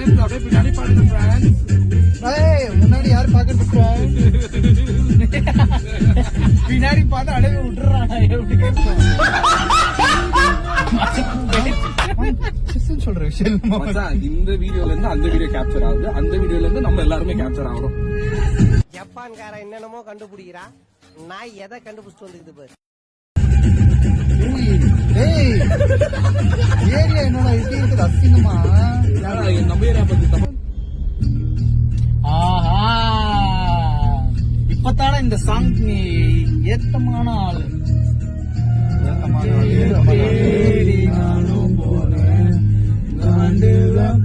Friends அப்படியே பின்னாடி பாருங்க ஃப்ரெண்ட்ஸ். முன்னாடி யாரு பாக்குறது பின்னாடி பார்த்து அடவே விட்டுறான் சொல்ற விஷயம். இந்த வீடியோல இருந்து அந்த வீடியோ கேப்சர் ஆகுது, அந்த வீடியோல இருந்து நம்ம எல்லாருமே கேப்சர் ஆகிறோம். ஜப்பான்காரன் என்னென்னமோ கண்டுபிடிக்கிறா, நான் எதை கண்டுபிடிச்சிட்டு வந்துக்குது பாரு. ஏரியா என்னோட இப்படி இருக்குது அசிங்கமா. நம்ம ஏரியா பத்தி இப்பத்தான இந்த சாங் நீ ஏத்தமான ஆளு. நானும் போனேன்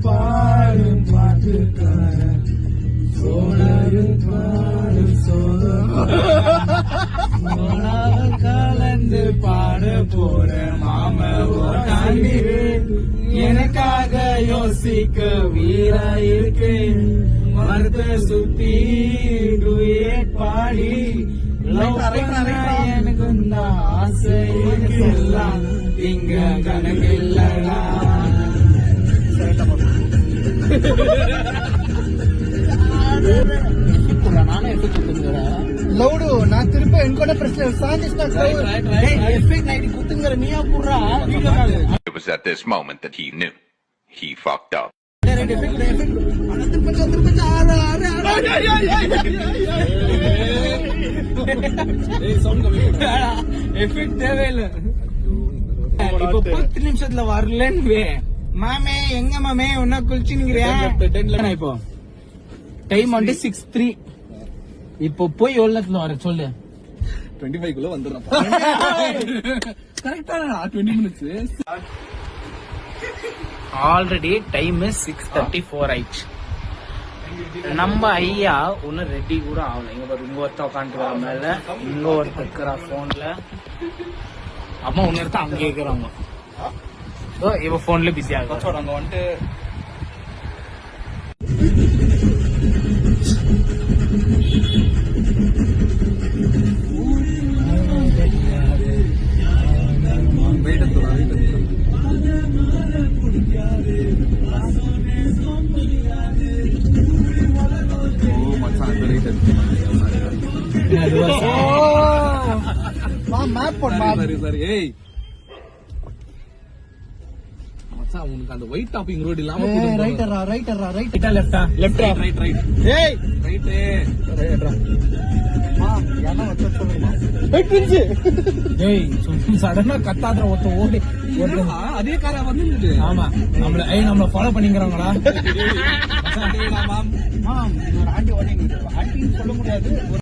பாடும் பாட்டுக்காரன் கலந்து பாட போற மாமி எனக்காக யோசிக்க வீரா இருக்கு மருத சுத்தி பாடி எனக்கு ஆசை எல்லாம் இங்க கணக்கில்லடா. லவுடு நான் திரும்ப என்கூட பிரச்சனை குத்துங்கிற நீயா போடுறா. It was at this moment that he knew he fucked up. தேவையில்லை. இப்ப 10 நிமிஷத்துல வரலன்னு மாமே எங்க மாமே ஒன்னா குளிச்சுங்கிறியா? இப்போ டைம் வந்து 6:03. இப்போ போய் எவ்வளவு நேரத்துல வர சொல்லு. 25 குள்ள வந்துடுறோம். கரெக்டா 20 மினிட்ஸ். ஆல்ரெடி டைம் 6:34 ஆயிடுச்சு. நம்ம ஐயா ஒன்னும் ரெடி கூட ஆகல. இங்க ஒருத்த உட்காந்துட்டு வர மேல, இங்க ஒருத்தர் இருக்கிறா போன்ல, அம்மா ஒன்னு அங்க இருக்கிறாங்க. இவ போன்ல பிஸி ஆகும். அங்க வந்துட்டு உனக்கு அந்த ஒயிட் டாப்பிங் ரோடு இல்லாம சடனா கத்தாதுற ஒருத்த ஓடி அதே காரா வந்து. ஆமா நம்மள ஃபாலோ பண்ணிக்கிறாங்களா? ஆண்டி ஓடி சொல்ல முடியாது.